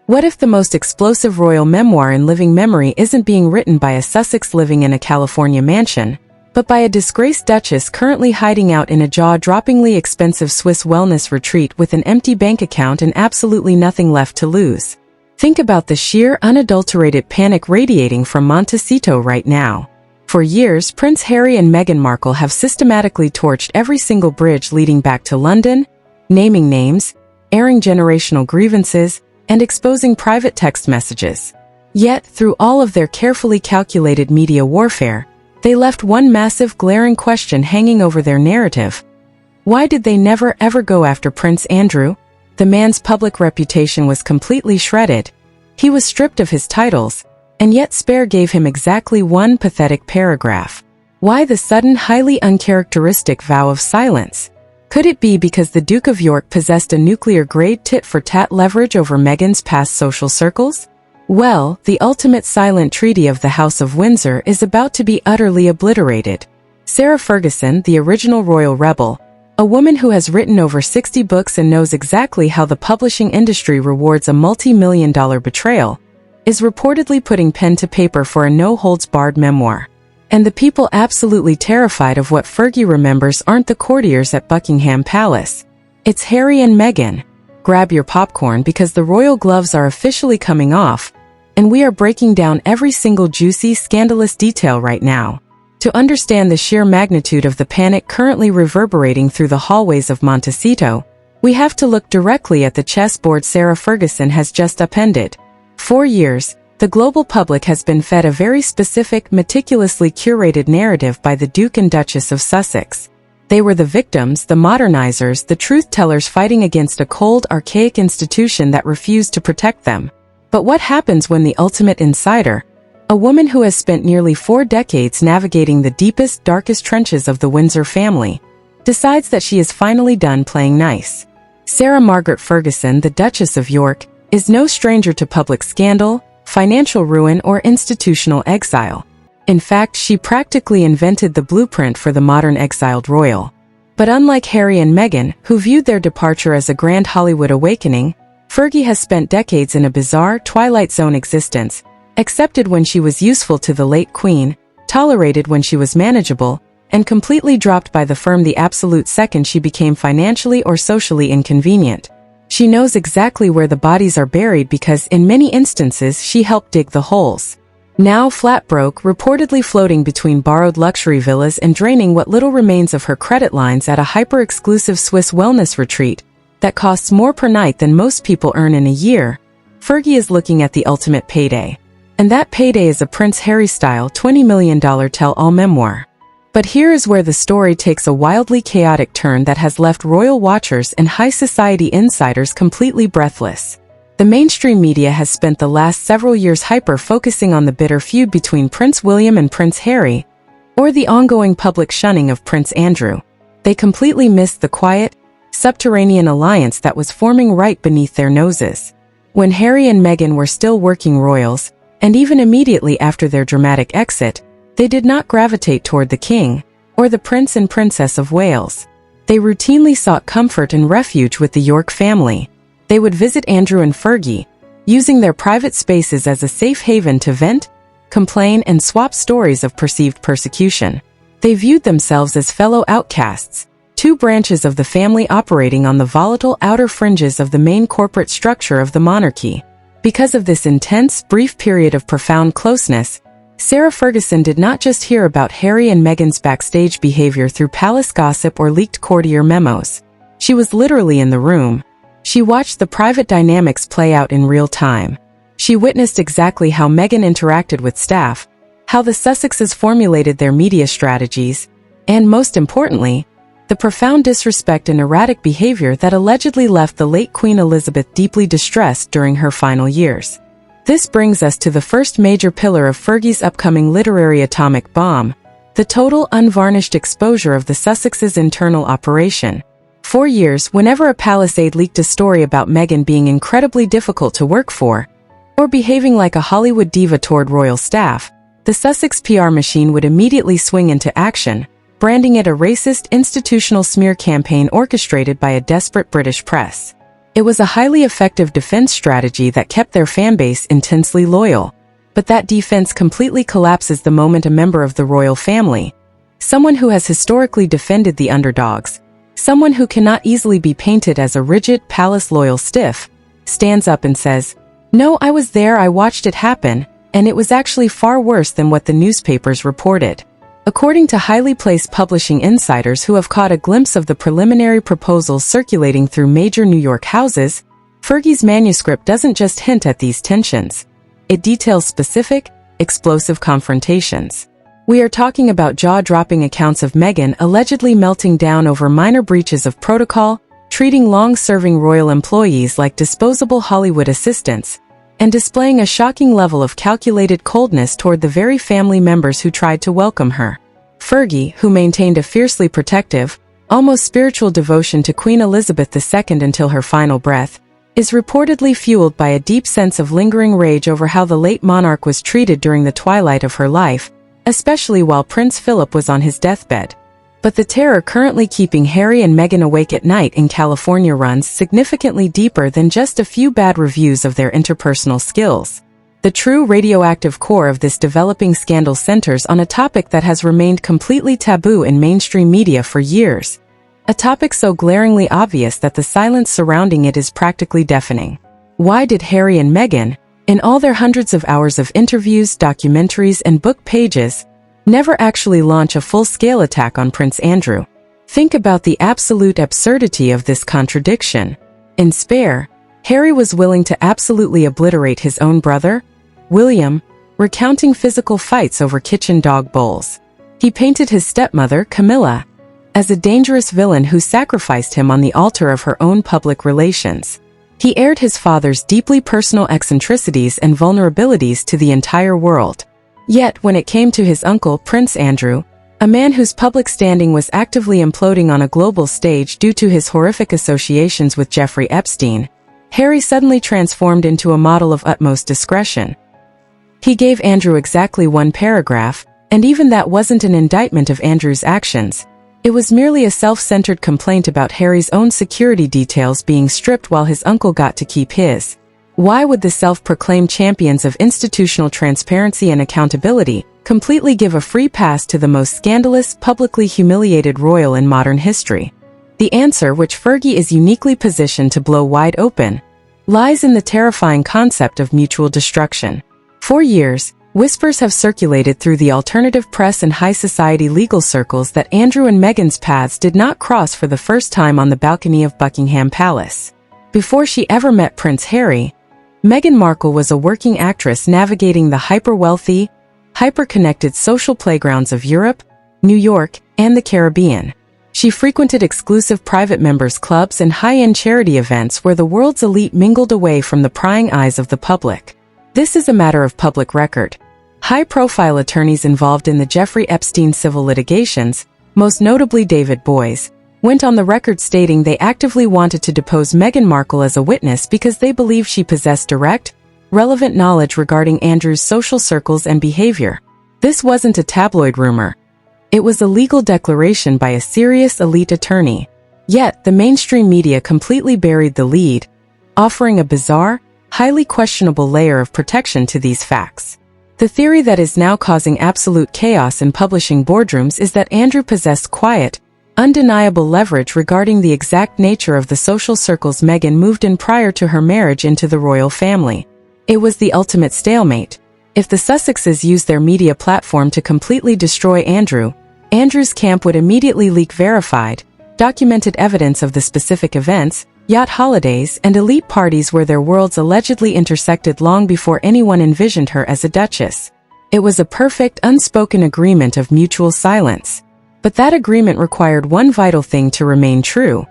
What if the most explosive royal memoir in living memory isn't being written by a Sussex living in a California mansion, but by a disgraced Duchess currently hiding out in a jaw-droppingly expensive Swiss wellness retreat with an empty bank account and absolutely nothing left to lose? Think about the sheer, unadulterated panic radiating from Montecito right now. For years, Prince Harry and Meghan Markle have systematically torched every single bridge leading back to London, naming names, airing generational grievances, and exposing private text messages. Yet, through all of their carefully calculated media warfare, they left one massive, glaring question hanging over their narrative. Why did they never ever go after Prince Andrew? The man's public reputation was completely shredded. He was stripped of his titles, and yet Spare gave him exactly one pathetic paragraph. Why the sudden, highly uncharacteristic vow of silence? Could it be because the Duke of York possessed a nuclear-grade tit-for-tat leverage over Meghan's past social circles? Well, the ultimate silent treaty of the House of Windsor is about to be utterly obliterated. Sarah Ferguson, the original royal rebel, a woman who has written over 60 books and knows exactly how the publishing industry rewards a multi-million-dollar betrayal, is reportedly putting pen to paper for a no-holds-barred memoir. And the people absolutely terrified of what Fergie remembers aren't the courtiers at Buckingham Palace. It's Harry and Meghan. Grab your popcorn because the royal gloves are officially coming off, and we are breaking down every single juicy, scandalous detail right now. To understand the sheer magnitude of the panic currently reverberating through the hallways of Montecito, we have to look directly at the chessboard Sarah Ferguson has just upended. For years, the global public has been fed a very specific, meticulously curated narrative by the Duke and Duchess of Sussex. They were the victims, the modernizers, the truth-tellers fighting against a cold, archaic institution that refused to protect them. But what happens when the ultimate insider, a woman who has spent nearly 4 decades navigating the deepest, darkest trenches of the Windsor family, decides that she is finally done playing nice? Sarah Margaret Ferguson, the Duchess of York, is no stranger to public scandal, financial ruin, or institutional exile. In fact, she practically invented the blueprint for the modern exiled royal. But unlike Harry and Meghan, who viewed their departure as a grand Hollywood awakening, Fergie has spent decades in a bizarre, Twilight Zone existence, accepted when she was useful to the late Queen, tolerated when she was manageable, and completely dropped by the firm the absolute second she became financially or socially inconvenient. She knows exactly where the bodies are buried because, in many instances, she helped dig the holes. Now flat broke, reportedly floating between borrowed luxury villas and draining what little remains of her credit lines at a hyper-exclusive Swiss wellness retreat that costs more per night than most people earn in a year, Fergie is looking at the ultimate payday. And that payday is a Prince Harry-style $20 million tell-all memoir. But here is where the story takes a wildly chaotic turn that has left royal watchers and high society insiders completely breathless. The mainstream media has spent the last several years hyper-focusing on the bitter feud between Prince William and Prince Harry, or the ongoing public shunning of Prince Andrew. They completely missed the quiet, subterranean alliance that was forming right beneath their noses. When Harry and Meghan were still working royals, and even immediately after their dramatic exit, they did not gravitate toward the King, or the Prince and Princess of Wales. They routinely sought comfort and refuge with the York family. They would visit Andrew and Fergie, using their private spaces as a safe haven to vent, complain, and swap stories of perceived persecution. They viewed themselves as fellow outcasts, 2 branches of the family operating on the volatile outer fringes of the main corporate structure of the monarchy. Because of this intense, brief period of profound closeness, Sarah Ferguson did not just hear about Harry and Meghan's backstage behavior through palace gossip or leaked courtier memos. She was literally in the room. She watched the private dynamics play out in real time. She witnessed exactly how Meghan interacted with staff, how the Sussexes formulated their media strategies, and most importantly, the profound disrespect and erratic behavior that allegedly left the late Queen Elizabeth deeply distressed during her final years. This brings us to the first major pillar of Fergie's upcoming literary atomic bomb, the total unvarnished exposure of the Sussexes' internal operation. For years, whenever a palace aide leaked a story about Meghan being incredibly difficult to work for, or behaving like a Hollywood diva toward royal staff, the Sussex PR machine would immediately swing into action, branding it a racist institutional smear campaign orchestrated by a desperate British press. It was a highly effective defense strategy that kept their fanbase intensely loyal. But that defense completely collapses the moment a member of the royal family, someone who has historically defended the underdogs, someone who cannot easily be painted as a rigid, palace-loyal stiff, stands up and says, "No, I was there, I watched it happen, and it was actually far worse than what the newspapers reported." According to highly placed publishing insiders who have caught a glimpse of the preliminary proposals circulating through major New York houses, Fergie's manuscript doesn't just hint at these tensions. It details specific, explosive confrontations. We are talking about jaw-dropping accounts of Meghan allegedly melting down over minor breaches of protocol, treating long-serving royal employees like disposable Hollywood assistants, and displaying a shocking level of calculated coldness toward the very family members who tried to welcome her. Fergie, who maintained a fiercely protective, almost spiritual devotion to Queen Elizabeth II until her final breath, is reportedly fueled by a deep sense of lingering rage over how the late monarch was treated during the twilight of her life, especially while Prince Philip was on his deathbed. But the terror currently keeping Harry and Meghan awake at night in California runs significantly deeper than just a few bad reviews of their interpersonal skills. The true radioactive core of this developing scandal centers on a topic that has remained completely taboo in mainstream media for years. A topic so glaringly obvious that the silence surrounding it is practically deafening. Why did Harry and Meghan, in all their hundreds of hours of interviews, documentaries, and book pages, never actually launch a full-scale attack on Prince Andrew? Think about the absolute absurdity of this contradiction. In Spare, Harry was willing to absolutely obliterate his own brother, William, recounting physical fights over kitchen dog bowls. He painted his stepmother, Camilla, as a dangerous villain who sacrificed him on the altar of her own public relations. He aired his father's deeply personal eccentricities and vulnerabilities to the entire world. Yet, when it came to his uncle, Prince Andrew, a man whose public standing was actively imploding on a global stage due to his horrific associations with Jeffrey Epstein, Harry suddenly transformed into a model of utmost discretion. He gave Andrew exactly one paragraph, and even that wasn't an indictment of Andrew's actions. It was merely a self-centered complaint about Harry's own security details being stripped while his uncle got to keep his. Why would the self-proclaimed champions of institutional transparency and accountability completely give a free pass to the most scandalous, publicly humiliated royal in modern history? The answer, which Fergie is uniquely positioned to blow wide open, lies in the terrifying concept of mutual destruction. For years, whispers have circulated through the alternative press and high society legal circles that Andrew and Meghan's paths did not cross for the first time on the balcony of Buckingham Palace. Before she ever met Prince Harry, Meghan Markle was a working actress navigating the hyper-wealthy, hyper-connected social playgrounds of Europe, New York, and the Caribbean. She frequented exclusive private members' clubs and high-end charity events where the world's elite mingled away from the prying eyes of the public. This is a matter of public record. High-profile attorneys involved in the Jeffrey Epstein civil litigations, most notably David Boies, went on the record stating they actively wanted to depose Meghan Markle as a witness because they believed she possessed direct, relevant knowledge regarding Andrew's social circles and behavior. This wasn't a tabloid rumor. It was a legal declaration by a serious elite attorney. Yet, the mainstream media completely buried the lead, offering a bizarre, highly questionable layer of protection to these facts. The theory that is now causing absolute chaos in publishing boardrooms is that Andrew possessed quiet, undeniable leverage regarding the exact nature of the social circles Meghan moved in prior to her marriage into the royal family. It was the ultimate stalemate. If the Sussexes used their media platform to completely destroy Andrew, Andrew's camp would immediately leak verified, documented evidence of the specific events, yacht holidays, and elite parties where their worlds allegedly intersected long before anyone envisioned her as a duchess. It was a perfect, unspoken agreement of mutual silence. But that agreement required one vital thing to remain true.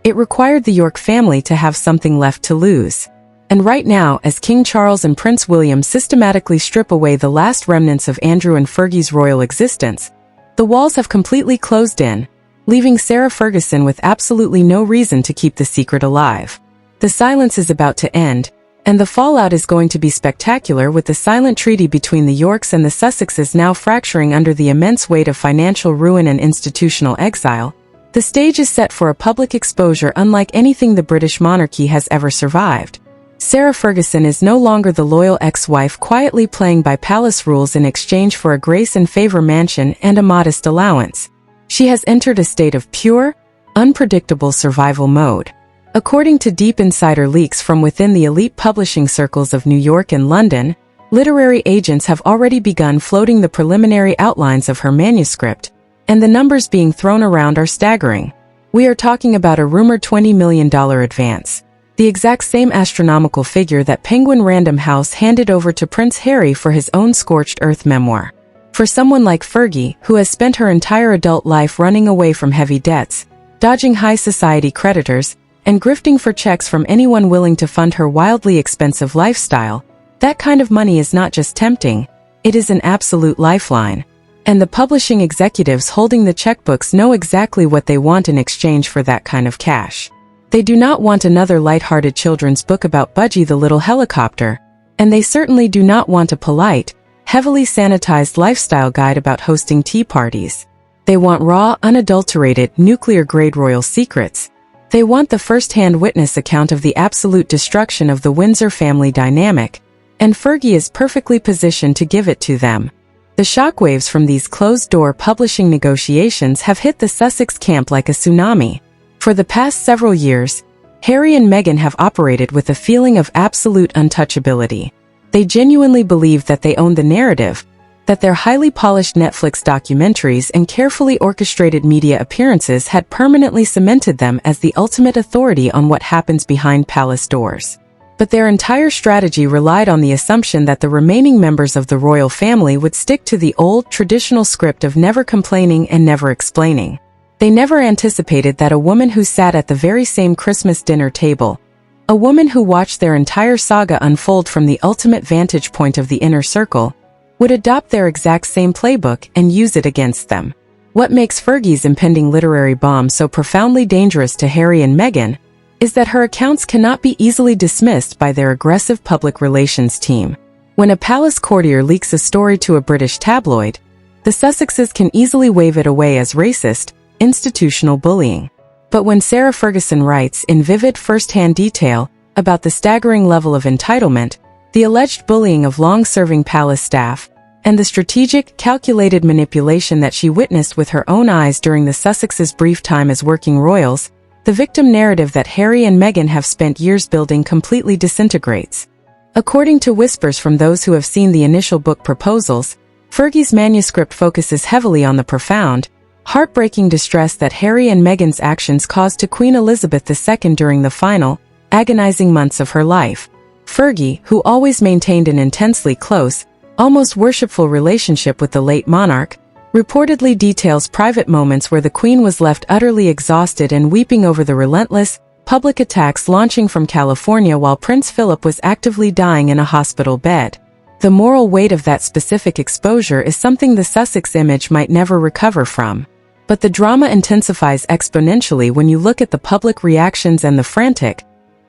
It required the York family to have something left to lose. And right now, as King Charles and Prince William systematically strip away the last remnants of Andrew and Fergie's royal existence, the walls have completely closed in, leaving Sarah Ferguson with absolutely no reason to keep the secret alive. The silence is about to end, and the fallout is going to be spectacular, with the silent treaty between the Yorks and the Sussexes now fracturing under the immense weight of financial ruin and institutional exile. The stage is set for a public exposure unlike anything the British monarchy has ever survived. Sarah Ferguson is no longer the loyal ex-wife quietly playing by palace rules in exchange for a grace and favor mansion and a modest allowance. She has entered a state of pure, unpredictable survival mode. According to deep insider leaks from within the elite publishing circles of New York and London, literary agents have already begun floating the preliminary outlines of her manuscript, and the numbers being thrown around are staggering. We are talking about a rumored $20 million advance, the exact same astronomical figure that Penguin Random House handed over to Prince Harry for his own scorched earth memoir. For someone like Fergie, who has spent her entire adult life running away from heavy debts, dodging high society creditors, and grifting for checks from anyone willing to fund her wildly expensive lifestyle, that kind of money is not just tempting, it is an absolute lifeline. And the publishing executives holding the checkbooks know exactly what they want in exchange for that kind of cash. They do not want another light-hearted children's book about Budgie the little helicopter, and they certainly do not want a polite, heavily sanitized lifestyle guide about hosting tea parties. They want raw, unadulterated, nuclear-grade royal secrets. They want the first-hand witness account of the absolute destruction of the Windsor family dynamic, and Fergie is perfectly positioned to give it to them. The shockwaves from these closed-door publishing negotiations have hit the Sussex camp like a tsunami. For the past several years, Harry and Meghan have operated with a feeling of absolute untouchability. They genuinely believe that they own the narrative, that their highly polished Netflix documentaries and carefully orchestrated media appearances had permanently cemented them as the ultimate authority on what happens behind palace doors. But their entire strategy relied on the assumption that the remaining members of the royal family would stick to the old, traditional script of never complaining and never explaining. They never anticipated that a woman who sat at the very same Christmas dinner table, a woman who watched their entire saga unfold from the ultimate vantage point of the inner circle, would adopt their exact same playbook and use it against them. What makes Fergie's impending literary bomb so profoundly dangerous to Harry and Meghan is that her accounts cannot be easily dismissed by their aggressive public relations team. When a palace courtier leaks a story to a British tabloid, the Sussexes can easily wave it away as racist, institutional bullying. But when Sarah Ferguson writes in vivid first-hand detail about the staggering level of entitlement, the alleged bullying of long-serving palace staff, and the strategic, calculated manipulation that she witnessed with her own eyes during the Sussexes' brief time as working royals, the victim narrative that Harry and Meghan have spent years building completely disintegrates. According to whispers from those who have seen the initial book proposals, Fergie's manuscript focuses heavily on the profound, heartbreaking distress that Harry and Meghan's actions caused to Queen Elizabeth II during the final, agonizing months of her life. Fergie, who always maintained an intensely close, almost worshipful relationship with the late monarch, reportedly details private moments where the Queen was left utterly exhausted and weeping over the relentless, public attacks launching from California while Prince Philip was actively dying in a hospital bed. The moral weight of that specific exposure is something the Sussex image might never recover from. But the drama intensifies exponentially when you look at the public reactions and the frantic,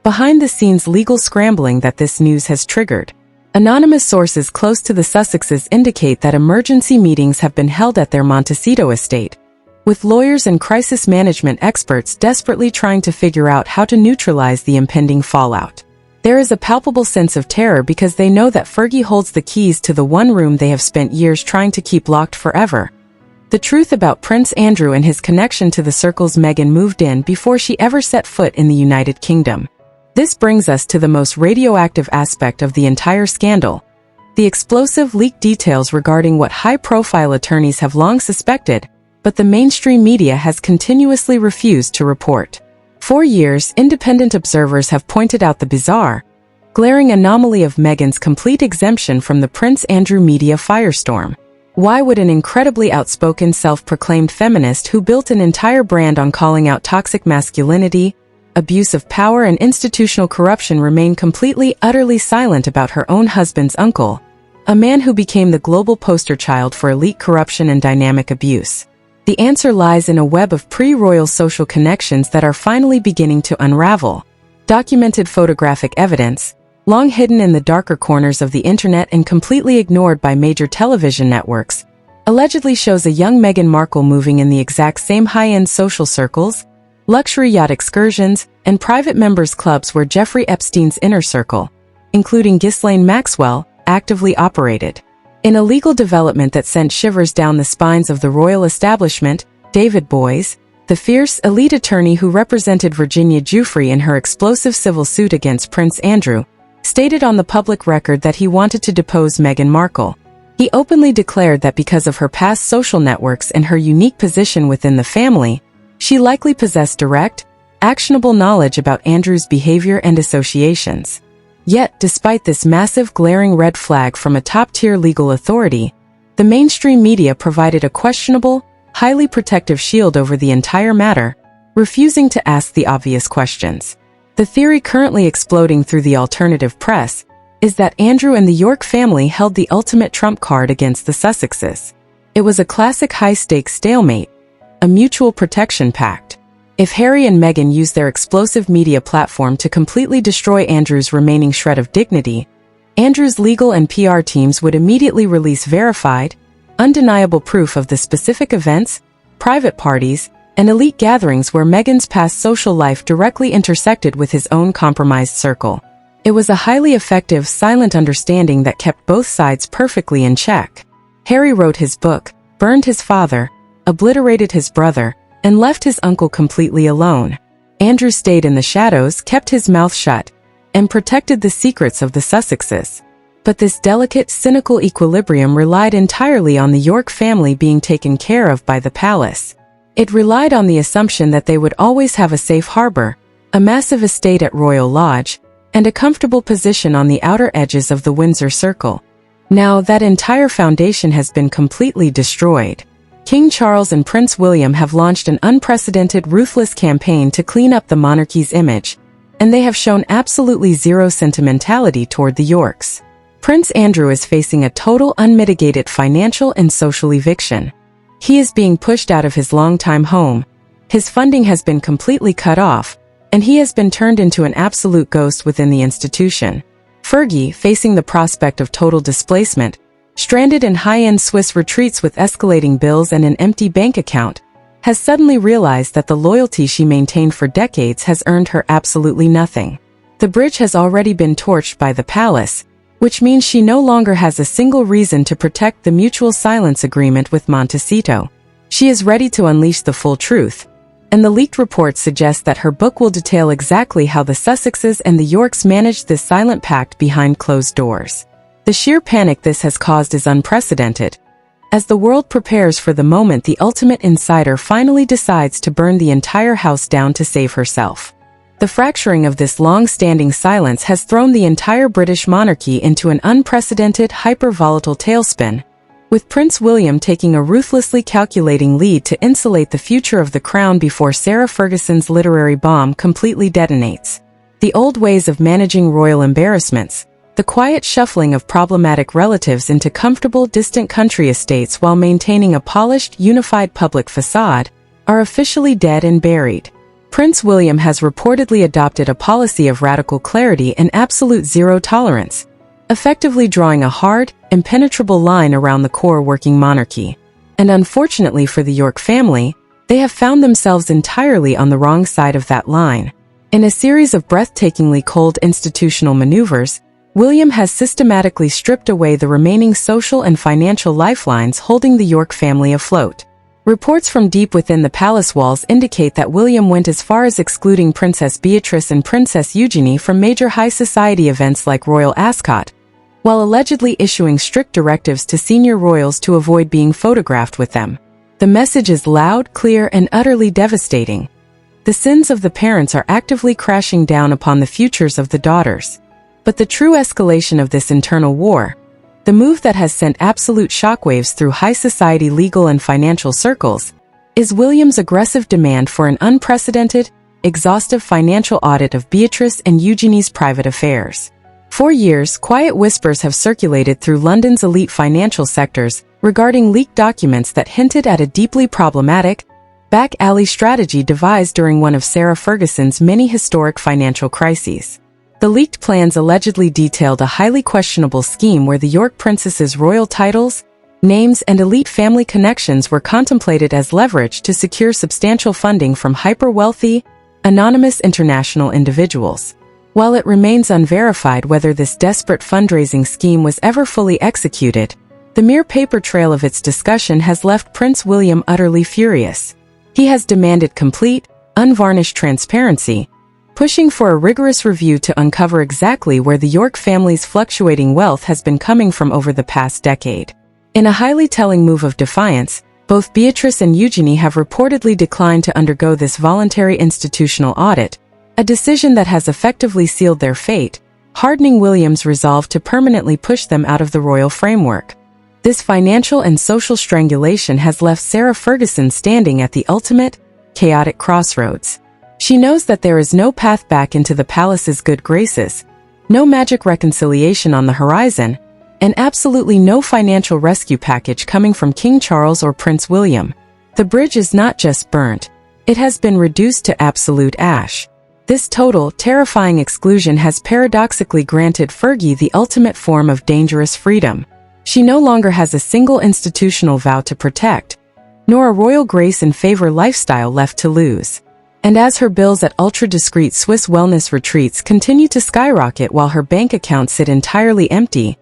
behind-the-scenes legal scrambling that this news has triggered. Anonymous sources close to the Sussexes indicate that emergency meetings have been held at their Montecito estate, with lawyers and crisis management experts desperately trying to figure out how to neutralize the impending fallout. There is a palpable sense of terror because they know that Fergie holds the keys to the one room they have spent years trying to keep locked forever. The truth about Prince Andrew and his connection to the circles Meghan moved in before she ever set foot in the United Kingdom. This brings us to the most radioactive aspect of the entire scandal: the explosive leaked details regarding what high-profile attorneys have long suspected, but the mainstream media has continuously refused to report. For years, independent observers have pointed out the bizarre, glaring anomaly of Meghan's complete exemption from the Prince Andrew media firestorm. Why would an incredibly outspoken self-proclaimed feminist who built an entire brand on calling out toxic masculinity, abuse of power and institutional corruption remain completely, utterly silent about her own husband's uncle, a man who became the global poster child for elite corruption and dynamic abuse? The answer lies in a web of pre-royal social connections that are finally beginning to unravel. Documented photographic evidence, long hidden in the darker corners of the internet and completely ignored by major television networks, allegedly shows a young Meghan Markle moving in the exact same high-end social circles, luxury yacht excursions, and private members' clubs where Jeffrey Epstein's inner circle, including Ghislaine Maxwell, actively operated. In a legal development that sent shivers down the spines of the royal establishment, David Boies, the fierce, elite attorney who represented Virginia Giuffre in her explosive civil suit against Prince Andrew, stated on the public record that he wanted to depose Meghan Markle. He openly declared that because of her past social networks and her unique position within the family, she likely possessed direct, actionable knowledge about Andrew's behavior and associations. Yet, despite this massive glaring red flag from a top-tier legal authority, the mainstream media provided a questionable, highly protective shield over the entire matter, refusing to ask the obvious questions. The theory currently exploding through the alternative press is that Andrew and the York family held the ultimate trump card against the Sussexes. It was a classic high-stakes stalemate, a mutual protection pact. If Harry and Meghan used their explosive media platform to completely destroy Andrew's remaining shred of dignity, Andrew's legal and PR teams would immediately release verified, undeniable proof of the specific events, private parties, and elite gatherings where Meghan's past social life directly intersected with his own compromised circle. It was a highly effective, silent understanding that kept both sides perfectly in check. Harry wrote his book, burned his father, obliterated his brother, and left his uncle completely alone. Andrew stayed in the shadows, kept his mouth shut, and protected the secrets of the Sussexes. But this delicate, cynical equilibrium relied entirely on the York family being taken care of by the palace. It relied on the assumption that they would always have a safe harbor, a massive estate at Royal Lodge, and a comfortable position on the outer edges of the Windsor Circle. Now, that entire foundation has been completely destroyed. King Charles and Prince William have launched an unprecedented, ruthless campaign to clean up the monarchy's image, and they have shown absolutely zero sentimentality toward the Yorks. Prince Andrew is facing a total, unmitigated financial and social eviction. He is being pushed out of his longtime home, his funding has been completely cut off, and he has been turned into an absolute ghost within the institution. Fergie, facing the prospect of total displacement, stranded in high-end Swiss retreats with escalating bills and an empty bank account, has suddenly realized that the loyalty she maintained for decades has earned her absolutely nothing. The bridge has already been torched by the palace, which means she no longer has a single reason to protect the mutual silence agreement with Montecito. She is ready to unleash the full truth, and the leaked reports suggest that her book will detail exactly how the Sussexes and the Yorks managed this silent pact behind closed doors. The sheer panic this has caused is unprecedented. As the world prepares for the moment the ultimate insider finally decides to burn the entire house down to save herself. The fracturing of this long-standing silence has thrown the entire British monarchy into an unprecedented, hyper-volatile tailspin, with Prince William taking a ruthlessly calculating lead to insulate the future of the crown before Sarah Ferguson's literary bomb completely detonates. The old ways of managing royal embarrassments, the quiet shuffling of problematic relatives into comfortable, distant country estates while maintaining a polished, unified public facade, are officially dead and buried. Prince William has reportedly adopted a policy of radical clarity and absolute zero tolerance, effectively drawing a hard, impenetrable line around the core working monarchy. And unfortunately for the York family, they have found themselves entirely on the wrong side of that line. In a series of breathtakingly cold institutional maneuvers, William has systematically stripped away the remaining social and financial lifelines holding the York family afloat. Reports from deep within the palace walls indicate that William went as far as excluding Princess Beatrice and Princess Eugenie from major high society events like Royal Ascot, while allegedly issuing strict directives to senior royals to avoid being photographed with them. The message is loud, clear, and utterly devastating. The sins of the parents are actively crashing down upon the futures of the daughters. But the true escalation of this internal war, the move that has sent absolute shockwaves through high society legal and financial circles, is William's aggressive demand for an unprecedented, exhaustive financial audit of Beatrice and Eugenie's private affairs. For years, quiet whispers have circulated through London's elite financial sectors regarding leaked documents that hinted at a deeply problematic, back-alley strategy devised during one of Sarah Ferguson's many historic financial crises. The leaked plans allegedly detailed a highly questionable scheme where the York princess's royal titles, Names and elite family connections were contemplated as leverage to secure substantial funding from hyper-wealthy, anonymous international individuals. While it remains unverified whether this desperate fundraising scheme was ever fully executed, the mere paper trail of its discussion has left Prince William utterly furious. He has demanded complete, unvarnished transparency, pushing for a rigorous review to uncover exactly where the York family's fluctuating wealth has been coming from over the past decade. In a highly telling move of defiance, both Beatrice and Eugenie have reportedly declined to undergo this voluntary institutional audit, a decision that has effectively sealed their fate, hardening William's resolve to permanently push them out of the royal framework. This financial and social strangulation has left Sarah Ferguson standing at the ultimate, chaotic crossroads. She knows that there is no path back into the palace's good graces, no magic reconciliation on the horizon, and absolutely no financial rescue package coming from King Charles or Prince William. The bridge is not just burnt, it has been reduced to absolute ash. This total, terrifying exclusion has paradoxically granted Fergie the ultimate form of dangerous freedom. She no longer has a single institutional vow to protect, nor a royal grace and favor lifestyle left to lose. And as her bills at ultra-discreet Swiss wellness retreats continue to skyrocket while her bank accounts sit entirely empty,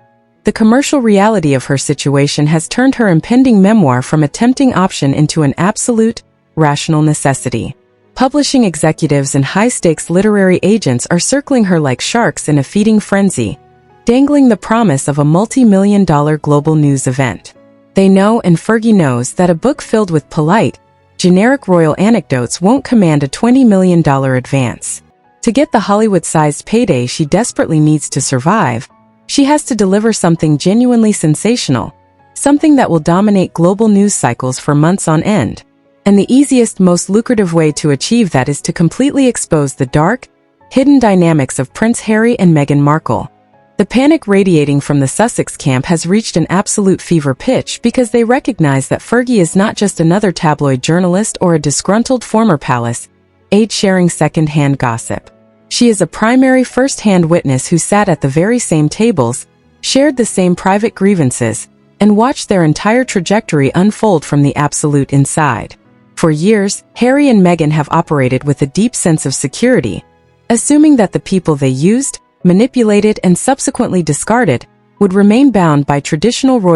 the commercial reality of her situation has turned her impending memoir from a tempting option into an absolute, rational necessity. Publishing executives and high-stakes literary agents are circling her like sharks in a feeding frenzy, dangling the promise of a multi-million-dollar global news event. They know, and Fergie knows, that a book filled with polite, generic royal anecdotes won't command a $20 million advance. To get the Hollywood-sized payday she desperately needs to survive, she has to deliver something genuinely sensational, something that will dominate global news cycles for months on end. And the easiest, most lucrative way to achieve that is to completely expose the dark, hidden dynamics of Prince Harry and Meghan Markle. The panic radiating from the Sussex camp has reached an absolute fever pitch because they recognize that Fergie is not just another tabloid journalist or a disgruntled former palace aide sharing second-hand gossip. She is a primary first-hand witness who sat at the very same tables, shared the same private grievances, and watched their entire trajectory unfold from the absolute inside. For years, Harry and Meghan have operated with a deep sense of security, assuming that the people they used, manipulated, and subsequently discarded would remain bound by traditional royal